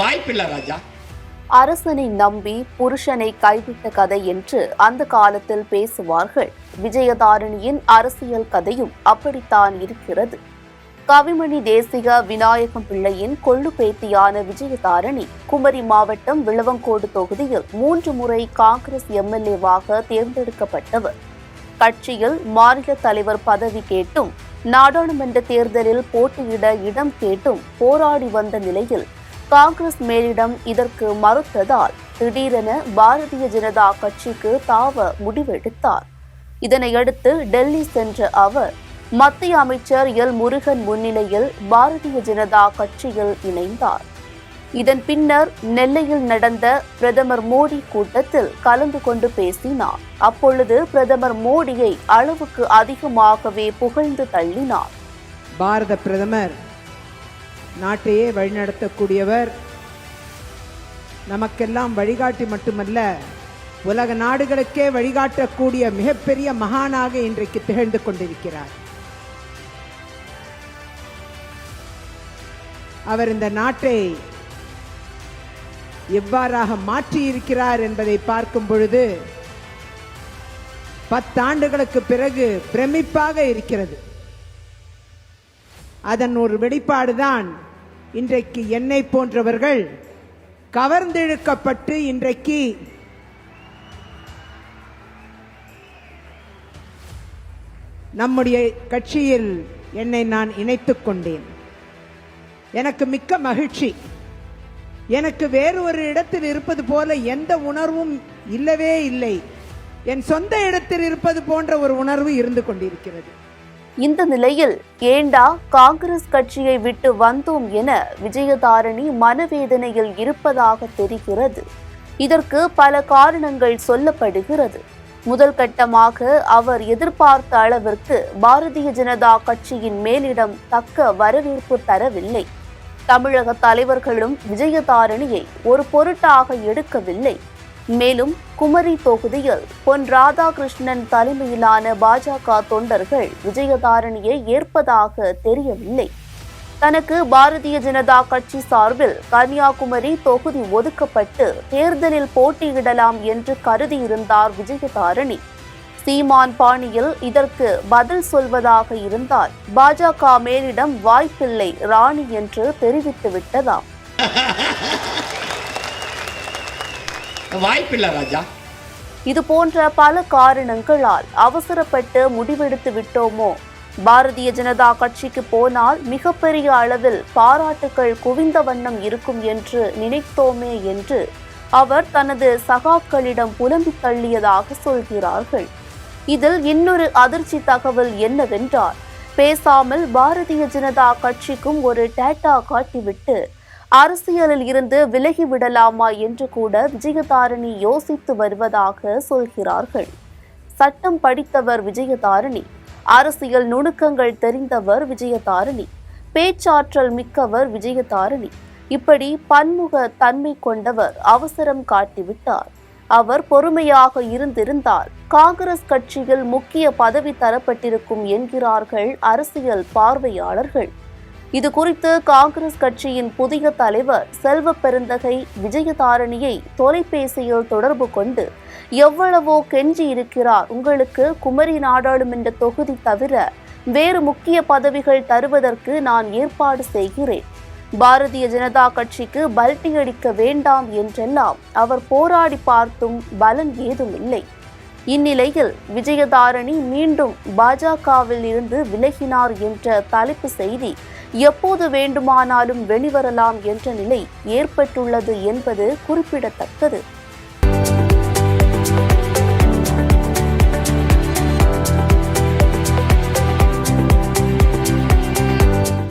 வாய்ப்பில்லை ராஜா. அரசனை நம்பி புருஷனை கைவிட்ட கதை என்று அந்த காலத்தில் பேசுவார்கள். விஜயதாரணியின் அரசியல் கதையும் அப்படித்தான் இருக்கிறது. கவிமணி தேசிக விநாயகம் பிள்ளையின் கொள்ளு பேத்தியான விஜயதாரணி குமரி மாவட்டம் விளவங்கோடு தொகுதியில் 3 முறை காங்கிரஸ் எம்எல்ஏவாக தேர்ந்தெடுக்கப்பட்டவர். கட்சியில் மாநில தலைவர் பதவி கேட்டும் நாடாளுமன்ற தேர்தலில் போட்டியிட இடம் கேட்டும் போராடி வந்த நிலையில் காங்கிரஸ் மேலிடம் இதற்கு மறுத்ததால் திடீரென பாரதிய ஜனதா கட்சிக்கு தாவ முடிவெடுத்தார். இதனையடுத்து டெல்லி சென்ற அவர் மத்திய அமைச்சர் எல் முருகன் முன்னிலையில் பாரதிய ஜனதா கட்சியில் இணைந்தார். இதன் பின்னர் நெல்லையில் நடந்த பிரதமர் மோடி கூட்டத்தில் கலந்து கொண்டு பேசினார். அப்பொழுது பிரதமர் மோடியை அளவுக்கு அதிகமாகவே புகழ்ந்து தள்ளினார். பாரத பிரதமர் நாட்டையே வழிநடத்தக்கூடியவர், நமக்கெல்லாம் வழிகாட்டி மட்டுமல்ல, உலக நாடுகளுக்கே வழிகாட்டக்கூடிய மிகப்பெரிய மகானாக இன்றைக்கு திகழ்ந்து கொண்டிருக்கிறார். அவர் இந்த நாட்டை எவ்வாறாக மாற்றியிருக்கிறார் என்பதை பார்க்கும் பொழுது 10 ஆண்டுகளுக்கு பிறகு பிரமிப்பாக இருக்கிறது. அதன் ஒரு வெளிப்பாடுதான் இன்றைக்கு என்னை போன்றவர்கள் கவர்ந்தெழுக்கப்பட்டு இன்றைக்கு நம்முடைய கட்சியில் என்னை நான் இணைத்துக் கொண்டேன். எனக்கு மிக்க மகிழ்ச்சி. எனக்கு வேறு ஒரு இடத்தில் இருப்பது போல எந்த உணர்வும் இல்லவே இல்லை. என் சொந்த இடத்தில் இருப்பது போன்ற ஒரு உணர்வு இருந்து கொண்டிருக்கிறது. இந்த நிலையில் ஏண்டா காங்கிரஸ் கட்சியை விட்டு வந்தோம் என விஜயதாரணி மனவேதனையில் இருப்பதாக தெரிகிறது. இதற்கு பல காரணங்கள் சொல்லப்படுகிறது. முதல் கட்டமாக அவர் எதிர்பார்த்த அளவிற்கு பாரதிய ஜனதா கட்சியின் மேலிடம் தக்க வரவேற்பு தரவில்லை. தமிழக தலைவர்களும் விஜயதாரணியை ஒரு பொருட்டாக எடுக்கவில்லை. மேலும் குமரி தொகுதியில் பொன் ராதாகிருஷ்ணன் தலைமையிலான பாஜக தொண்டர்கள் விஜயதாரணியை ஏற்பதாக தெரியவில்லை. தனக்கு பாரதிய ஜனதா கட்சி சார்பில் கன்னியாகுமரி தொகுதி ஒதுக்கப்பட்டு தேர்தலில் போட்டியிடலாம் என்று கருதியிருந்தார் விஜயதாரணி. சீமான் பாணியில் இதற்கு பதில் சொல்வதாக இருந்தால் பாஜக மேலிடம் வாய்ப்பில்லை ராணி என்று தெரிவித்து விட்டதாம். வாய்ப்பில்லை ராஜா. இது போன்ற பல காரணங்களால் அவசரப்பட்டு முடிவெடுத்து விட்டோமோ, பாரதிய ஜனதா கட்சிக்கு போனால் மிகப்பெரிய அளவில் பாராட்டுகள் குவிந்த வண்ணம் இருக்கும் என்று நினைத்தோமே என்று அவர் தனது சகாக்களிடம் புலம்பித் தள்ளியதாக சொல்கிறார்கள். இதில் இன்னொரு அதிர்ச்சி தகவல் என்னவென்றால், பேசாமல் பாரதிய ஜனதா கட்சிக்கும் ஒரு டேட்டா காட்டிவிட்டு அரசியலில் இருந்து விலகிவிடலாமா என்று கூட விஜயதாரணி யோசித்து வருவதாக சொல்கிறார்கள். சட்டம் படித்தவர் விஜயதாரணி, அரசியல் நுணுக்கங்கள் தெரிந்தவர் விஜயதாரணி, பேச்சாற்றல் மிக்கவர் விஜயதாரணி. இப்படி பன்முக தன்மை கொண்டவர் அவசரம் காட்டிவிட்டார். அவர் பொறுமையாக இருந்திருந்தால் காங்கிரஸ் கட்சியில் முக்கிய பதவி தரப்பட்டிருக்கும் என்கிறார்கள் அரசியல் பார்வையாளர்கள். இது குறித்து காங்கிரஸ் கட்சியின் புதிய தலைவர் செல்வ பெருந்தகை விஜயதாரணியை தொலைபேசியில் தொடர்பு கொண்டு எவ்வளவோ கெஞ்சி இருக்கிறார், உங்களுக்கு குமரி நாடாளுமன்ற தொகுதி தவிர வேறு முக்கிய பதவிகள் தருவதற்கு நான் ஏற்பாடு செய்கிறேன், பாரதிய ஜனதா கட்சிக்கு பல்டி அடிக்க வேண்டாம் என்றெல்லாம் அவர் போராடி பார்த்தும் பலன் ஏதும் இல்லை. இந்நிலையில் விஜயதாரணி மீண்டும் பாஜகவில் இருந்து விலகினார் என்ற தலைப்பு செய்தி எப்போது வேண்டுமானாலும் வெளிவரலாம் என்ற நிலை ஏற்பட்டுள்ளது என்பது குறிப்பிடத்தக்கது.